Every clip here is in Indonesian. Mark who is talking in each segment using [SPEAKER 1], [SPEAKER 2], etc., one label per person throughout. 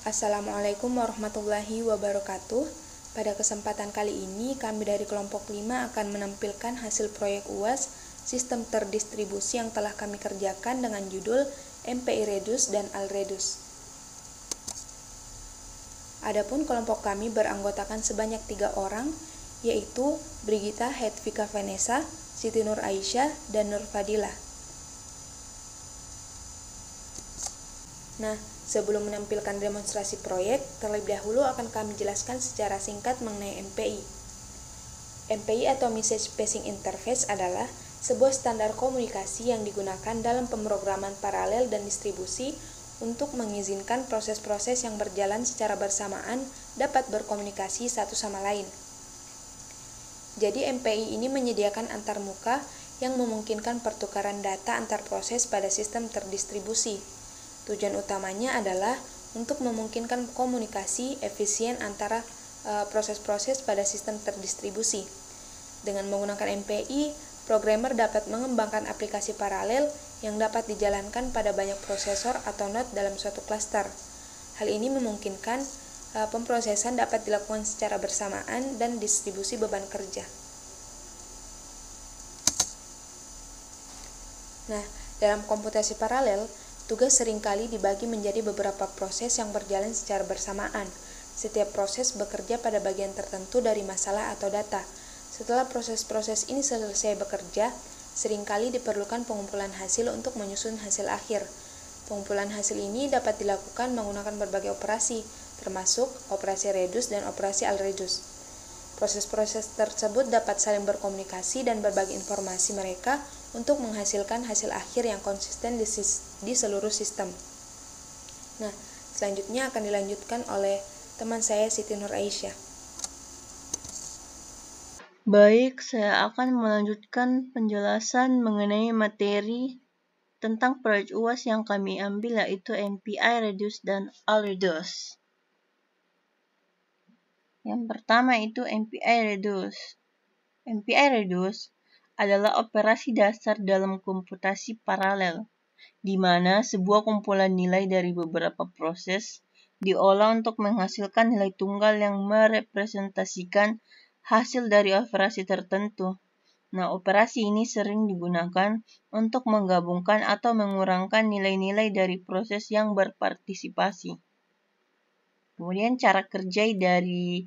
[SPEAKER 1] Assalamualaikum warahmatullahi wabarakatuh. Pada kesempatan kali ini, kami dari kelompok 5 akan menampilkan hasil proyek UAS sistem terdistribusi yang telah kami kerjakan dengan judul MPI Redus dan Alredus. Adapun kelompok kami beranggotakan sebanyak 3 orang, yaitu Brigita Hedvika Vanessa, Siti Nur Aisyah, dan Nur Fadilah. Nah, sebelum menampilkan demonstrasi proyek, terlebih dahulu akan kami jelaskan secara singkat mengenai MPI. MPI atau Message Passing Interface adalah sebuah standar komunikasi yang digunakan dalam pemrograman paralel dan distribusi untuk mengizinkan proses-proses yang berjalan secara bersamaan dapat berkomunikasi satu sama lain. Jadi MPI ini menyediakan antarmuka yang memungkinkan pertukaran data antar proses pada sistem terdistribusi. Tujuan utamanya adalah untuk memungkinkan komunikasi efisien antara proses-proses pada sistem terdistribusi. Dengan menggunakan MPI, programmer dapat mengembangkan aplikasi paralel yang dapat dijalankan pada banyak prosesor atau node dalam suatu klaster. Hal ini memungkinkan pemrosesan dapat dilakukan secara bersamaan dan distribusi beban kerja. Nah, dalam komputasi paralel, tugas seringkali dibagi menjadi beberapa proses yang berjalan secara bersamaan. Setiap proses bekerja pada bagian tertentu dari masalah atau data. Setelah proses-proses ini selesai bekerja, seringkali diperlukan pengumpulan hasil untuk menyusun hasil akhir. Pengumpulan hasil ini dapat dilakukan menggunakan berbagai operasi, termasuk operasi redus dan operasi alredus. Proses-proses tersebut dapat saling berkomunikasi dan berbagi informasi mereka untuk menghasilkan hasil akhir yang konsisten di seluruh sistem. Nah, selanjutnya akan dilanjutkan oleh teman saya Siti Nur Aisyah.
[SPEAKER 2] Baik, saya akan melanjutkan penjelasan mengenai materi tentang proyek UAS yang kami ambil, yaitu MPI Redus dan Alredus. Yang pertama itu MPI Redus. MPI Redus adalah operasi dasar dalam komputasi paralel, di mana sebuah kumpulan nilai dari beberapa proses diolah untuk menghasilkan nilai tunggal yang merepresentasikan hasil dari operasi tertentu. Nah, operasi ini sering digunakan untuk menggabungkan atau mengurangkan nilai-nilai dari proses yang berpartisipasi. Kemudian cara kerja dari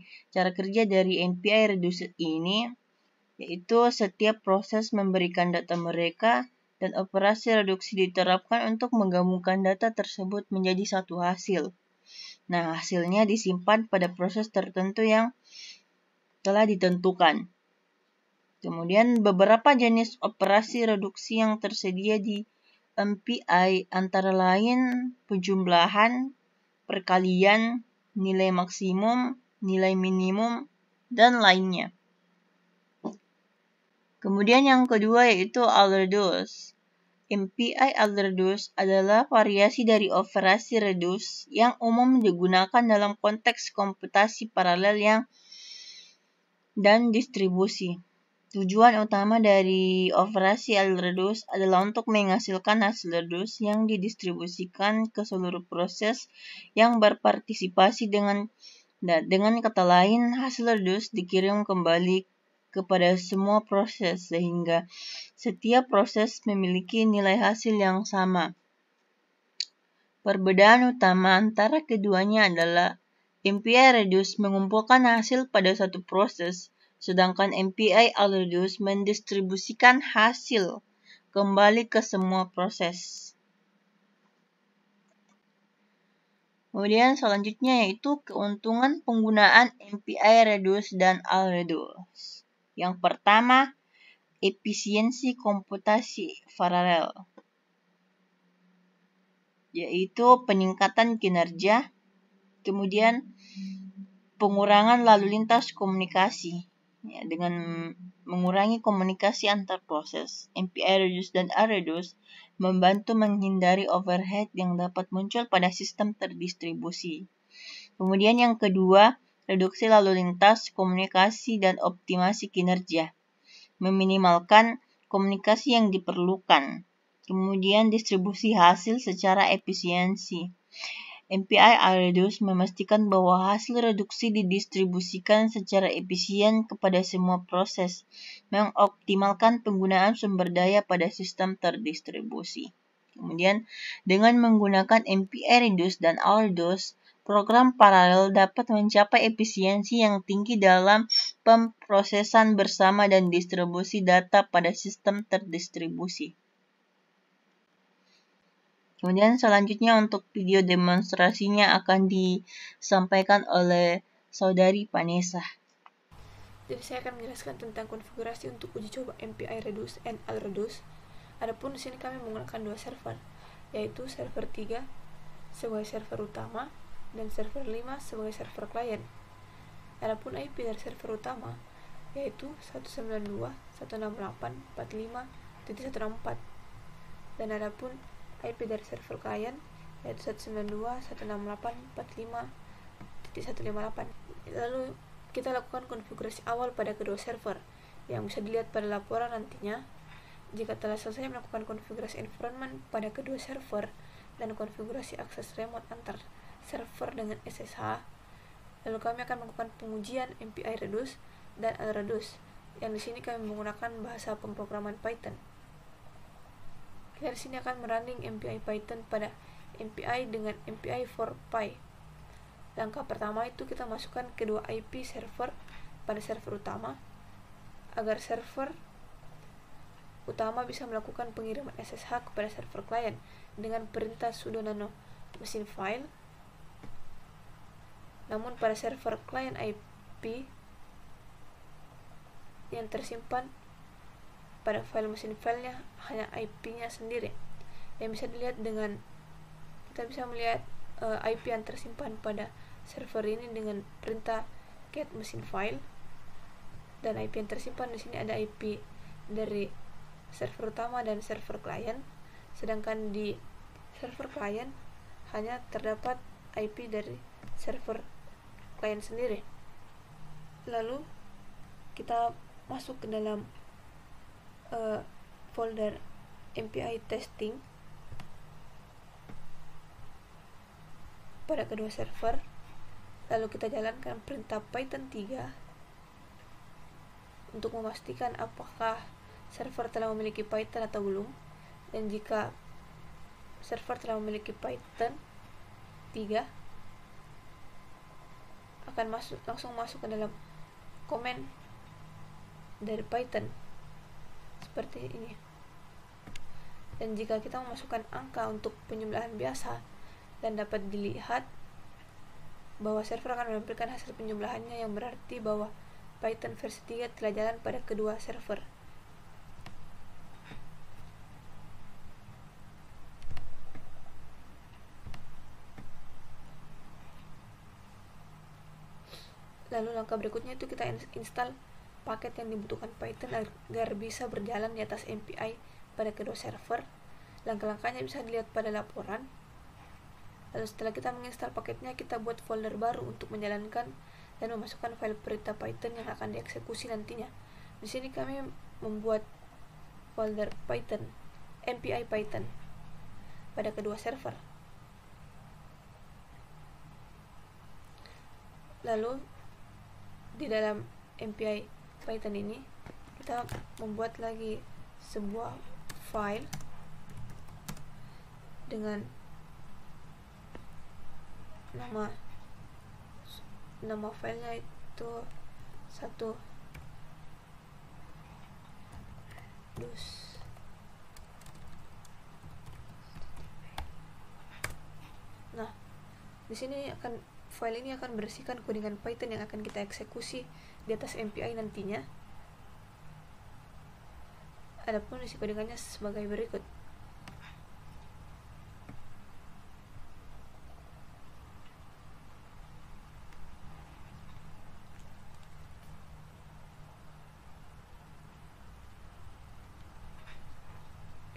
[SPEAKER 2] MPI Redus ini yaitu setiap proses memberikan data mereka dan operasi reduksi diterapkan untuk menggabungkan data tersebut menjadi satu hasil. Nah, hasilnya disimpan pada proses tertentu yang telah ditentukan. Kemudian beberapa jenis operasi reduksi yang tersedia di MPI antara lain penjumlahan, perkalian, nilai maksimum, nilai minimum, dan lainnya. Kemudian yang kedua yaitu Alredus. MPI Alredus adalah variasi dari operasi redus yang umum digunakan dalam konteks komputasi paralel dan distribusi. Tujuan utama dari operasi Alredus adalah untuk menghasilkan hasil redus yang didistribusikan ke seluruh proses yang berpartisipasi dengan kata lain, hasil redus dikirim kembali kepada semua proses sehingga setiap proses memiliki nilai hasil yang sama. Perbedaan utama antara keduanya adalah MPI Redus mengumpulkan hasil pada satu proses, sedangkan MPI Alredus mendistribusikan hasil kembali ke semua proses. Kemudian selanjutnya yaitu keuntungan penggunaan MPI Redus dan Alredus. Yang pertama, efisiensi komputasi paralel, yaitu peningkatan kinerja, kemudian pengurangan lalu lintas komunikasi. Dengan mengurangi komunikasi antar proses, MPI Redus dan Alredus membantu menghindari overhead yang dapat muncul pada sistem terdistribusi. Kemudian yang kedua, reduksi lalu lintas, komunikasi, dan optimasi kinerja. Meminimalkan komunikasi yang diperlukan. Kemudian distribusi hasil secara efisiensi. MPI iReduce memastikan bahwa hasil reduksi didistribusikan secara efisien kepada semua proses, mengoptimalkan penggunaan sumber daya pada sistem terdistribusi. Kemudian, dengan menggunakan MPI Reduce dan iReduce, program paralel dapat mencapai efisiensi yang tinggi dalam pemrosesan bersama dan distribusi data pada sistem terdistribusi. Kemudian selanjutnya untuk video demonstrasinya akan disampaikan oleh Saudari Vanessa.
[SPEAKER 1] Jadi saya akan menjelaskan tentang konfigurasi untuk uji coba MPI Reduce and iReduce. Adapun di sini kami menggunakan dua server, yaitu server 3 sebagai server utama dan server 5 sebagai server klien. Adapun IP dari server utama yaitu 192.168.45.164 dan adapun IP dari server klien yaitu 192.168.45.158. Lalu kita lakukan konfigurasi awal pada kedua server yang bisa dilihat pada laporan nantinya. Jika telah selesai melakukan konfigurasi environment pada kedua server dan konfigurasi akses remote antar server dengan SSH, lalu kami akan melakukan pengujian MPI Reduce dan iReduce, yang di sini kami menggunakan bahasa pemrograman Python. Kita di sini akan merunning MPI Python pada MPI dengan MPI for Py. Langkah pertama itu kita masukkan kedua IP server pada server utama agar server utama bisa melakukan pengiriman SSH kepada server klien dengan perintah sudo nano mesin file. Namun pada server klien IP yang tersimpan pada file mesin filenya hanya IP-nya sendiri, yang bisa dilihat dengan kita bisa melihat IP yang tersimpan pada server ini dengan perintah get mesin file, dan IP yang tersimpan di sini ada IP dari server utama dan server klien, sedangkan di server klien hanya terdapat IP dari server klien sendiri. Lalu kita masuk ke dalam folder MPI testing pada kedua server, lalu kita jalankan perintah Python 3 untuk memastikan apakah server telah memiliki Python atau belum. Dan jika server telah memiliki Python 3, akan langsung masuk ke dalam komen dari Python seperti ini. Dan jika kita memasukkan angka untuk penjumlahan biasa, dan dapat dilihat bahwa server akan menampilkan hasil penjumlahannya, yang berarti bahwa Python versi 3 telah jalan pada kedua server. Lalu langkah berikutnya itu kita install paket yang dibutuhkan Python agar bisa berjalan di atas MPI pada kedua server. Langkah-langkahnya bisa dilihat pada laporan. Lalu setelah kita menginstal paketnya, kita buat folder baru untuk menjalankan dan memasukkan file perintah Python yang akan dieksekusi nantinya. Di sini kami membuat folder Python, MPI Python pada kedua server. Lalu di dalam MPI Python ini kita membuat lagi sebuah file dengan nama filenya itu dus. Nah, di sini file ini akan berisikan codingan Python yang akan kita eksekusi di atas MPI nantinya. Adapun isi codingannya sebagai berikut.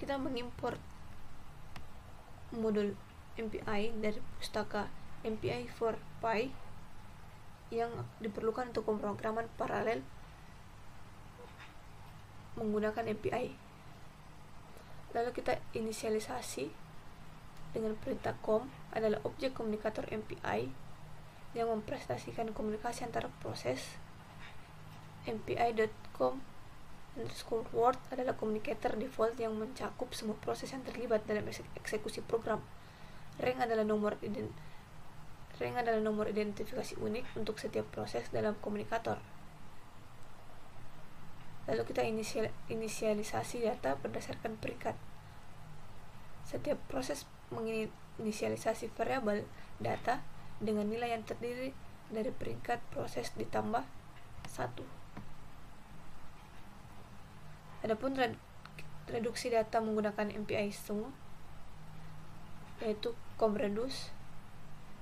[SPEAKER 1] Kita mengimport modul MPI dari pustaka MPI for Py yang diperlukan untuk pemrograman paralel menggunakan MPI. Lalu kita inisialisasi
[SPEAKER 3] dengan perintah com adalah objek komunikator MPI yang mempresentasikan komunikasi antara proses. MPI.com_word adalah communicator default yang mencakup semua proses yang terlibat dalam eksekusi program. Rank adalah nomor identifikasi unik untuk setiap proses dalam komunikator. Lalu kita inisialisasi data berdasarkan peringkat. Setiap proses menginisialisasi variabel data dengan nilai yang terdiri dari peringkat proses ditambah 1. Adapun reduksi data menggunakan MPI sum, yaitu comReduce,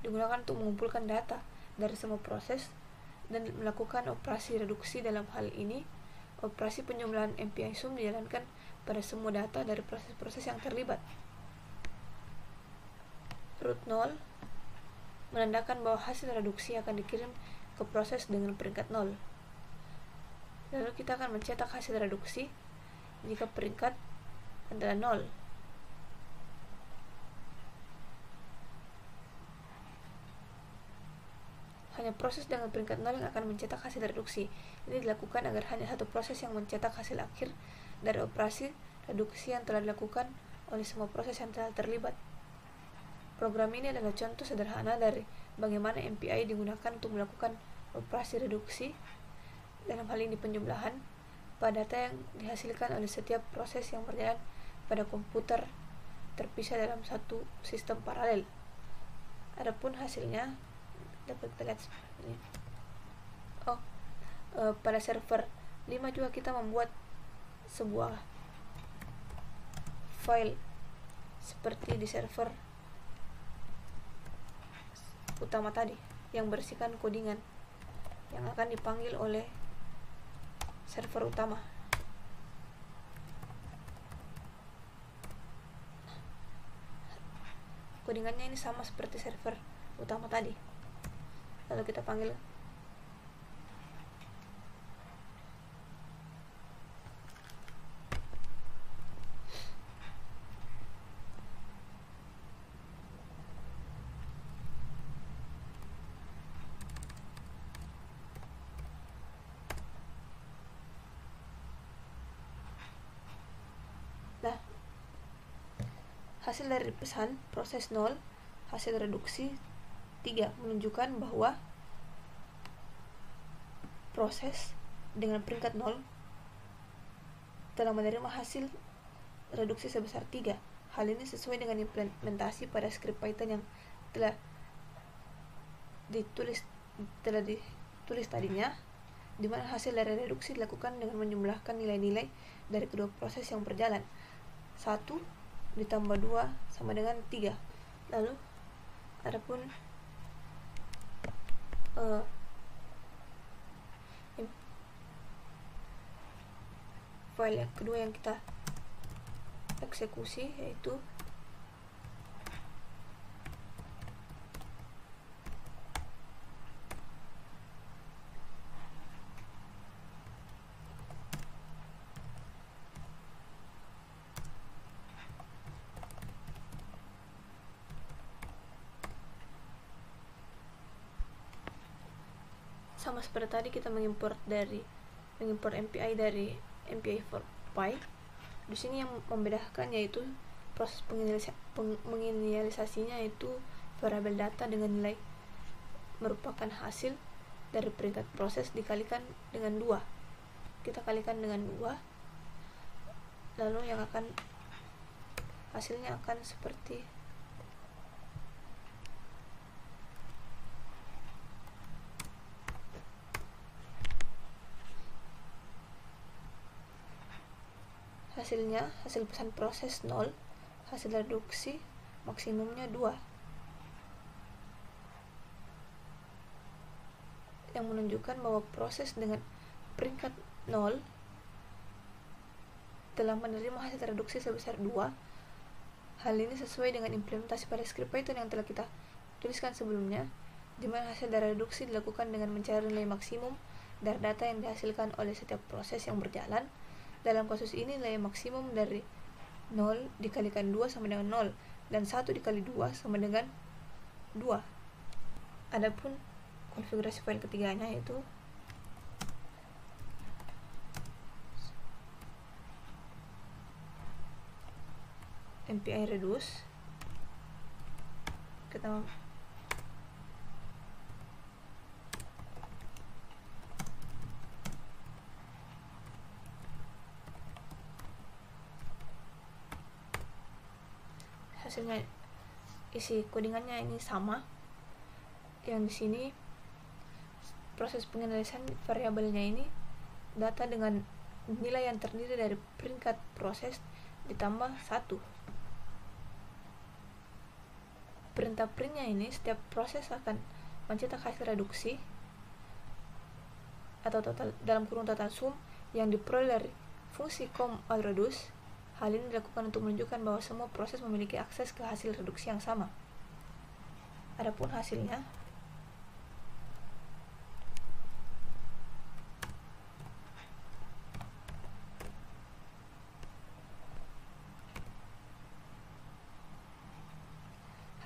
[SPEAKER 3] digunakan untuk mengumpulkan data dari semua proses dan melakukan operasi reduksi. Dalam hal ini, operasi penjumlahan MPI sum dijalankan pada semua data dari proses-proses yang terlibat. Root 0 menandakan bahwa hasil reduksi akan dikirim ke proses dengan peringkat 0. Lalu kita akan mencetak hasil reduksi jika peringkat adalah 0. Hanya proses dengan peringkat 0 yang akan mencetak hasil reduksi. Ini dilakukan agar hanya satu proses yang mencetak hasil akhir dari operasi reduksi yang telah dilakukan oleh semua proses yang telah terlibat. Program ini adalah contoh sederhana dari bagaimana MPI digunakan untuk melakukan operasi reduksi, dalam hal ini penjumlahan, pada data yang dihasilkan oleh setiap proses yang berjalan pada komputer terpisah dalam satu sistem paralel. Adapun hasilnya dapat kita lihat seperti ini. Pada server 5 juga kita membuat sebuah file seperti di server utama tadi yang berisikan codingan yang akan dipanggil oleh server utama. Codingannya ini sama seperti server utama tadi. Lalu kita panggil hasil dari pesan proses 0, hasil reduksi 3 menunjukkan bahwa proses dengan peringkat 0 telah menerima hasil reduksi sebesar 3. Hal ini sesuai dengan implementasi pada skrip Python yang telah ditulis tadinya, di mana hasil dari reduksi dilakukan dengan menjumlahkan nilai-nilai dari kedua proses yang berjalan. 1 ditambah 2 sama dengan 3. Lalu adapun file yang kedua yang kita eksekusi yaitu sama seperti tadi, kita mengimport MPI dari MPI4Py. Di sini yang membedakan yaitu proses menginisialisasinya yaitu variabel data dengan nilai merupakan hasil dari peringkat proses dikalikan dengan 2. Kita kalikan dengan 2, lalu yang akan hasilnya akan seperti hasil pesan proses 0, hasil reduksi maksimumnya 2, yang menunjukkan bahwa proses dengan peringkat 0 telah menerima hasil reduksi sebesar 2. Hal ini sesuai dengan implementasi pada skrip Python yang telah kita tuliskan sebelumnya, di mana hasil dari reduksi dilakukan dengan mencari nilai maksimum dari data yang dihasilkan oleh setiap proses yang berjalan. Dalam kasus ini, nilai maksimum dari 0 dikalikan 2 sama dengan 0. dan 1 dikali 2 sama dengan 2. Adapun konfigurasi file ketiganya yaitu MPI reduce. Kita hasilnya, isi codingannya ini sama. Yang di sini proses penganalisan variabelnya ini data dengan nilai yang terdiri dari peringkat proses ditambah 1. Perintah printnya ini setiap proses akan mencetak hasil reduksi atau total dalam kurung total sum yang diperoleh dari fungsi com_reduce. Hal ini dilakukan untuk menunjukkan bahwa semua proses memiliki akses ke hasil reduksi yang sama. Adapun hasilnya,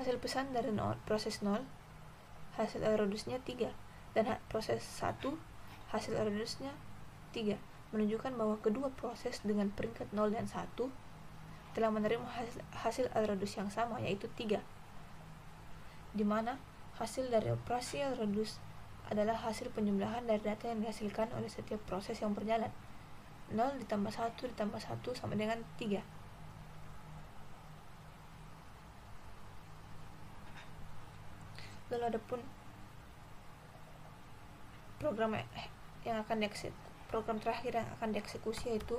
[SPEAKER 3] hasil pesan dari proses 0, hasil reduce-nya 3, dan proses 1, hasil reduce-nya 3, menunjukkan bahwa kedua proses dengan peringkat 0 dan 1 telah menerima hasil reduce yang sama, yaitu 3, di mana hasil dari operasi reduce adalah hasil penjumlahan dari data yang dihasilkan oleh setiap proses yang berjalan. 0 ditambah 1 ditambah 1 sama dengan 3. Lalu adapun program yang akan program terakhir yang akan dieksekusi yaitu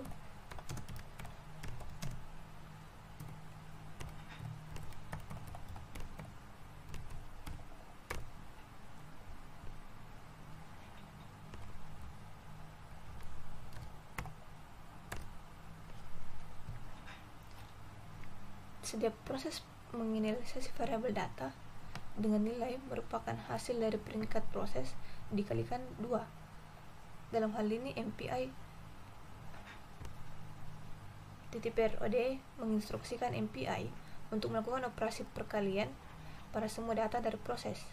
[SPEAKER 3] setiap proses menginisialisasi variabel data dengan nilai merupakan hasil dari peringkat proses dikalikan 2. Dalam hal ini MPI .prod menginstruksikan MPI untuk melakukan operasi perkalian pada semua data dari proses.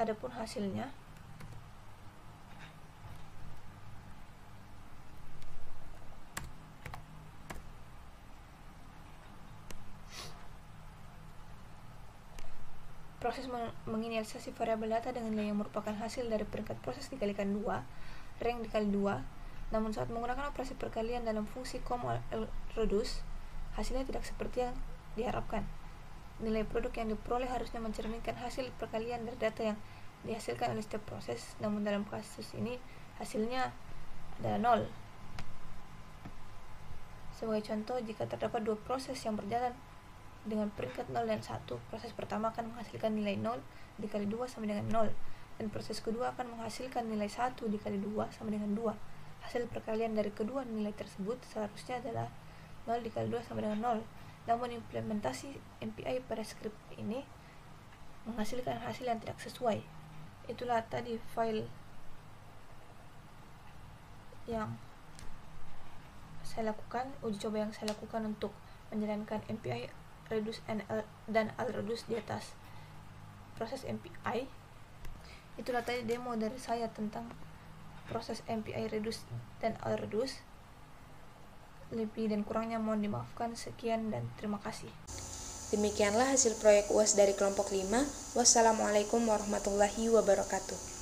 [SPEAKER 3] Adapun hasilnya, proses menginisialisasi variabel data dengan nilai yang merupakan hasil dari peringkat proses dikalikan 2, rank dikali 2. Namun saat menggunakan operasi perkalian dalam fungsi com_reduce, hasilnya tidak seperti yang diharapkan. Nilai produk yang diperoleh harusnya mencerminkan hasil perkalian dari data yang dihasilkan oleh setiap proses, namun dalam kasus ini hasilnya adalah 0. Sebagai contoh, jika terdapat 2 proses yang berjalan dengan peringkat 0 dan 1, proses pertama akan menghasilkan nilai 0 dikali 2 sama dengan 0, dan proses kedua akan menghasilkan nilai 1 dikali 2 sama dengan 2. Hasil perkalian dari kedua nilai tersebut seharusnya adalah 0 dikali 2 sama dengan 0. Namun implementasi MPI pada skrip ini menghasilkan hasil yang tidak sesuai. Itulah tadi file yang saya lakukan, uji coba yang saya lakukan untuk menjalankan MPI reduce dan reduce di atas proses MPI. Itulah tadi demo dari saya tentang proses MPI reduce dan reduce. Lebih dan kurangnya mohon dimaafkan. Sekian dan terima kasih.
[SPEAKER 1] Demikianlah hasil proyek UAS dari kelompok 5. Wassalamualaikum warahmatullahi wabarakatuh.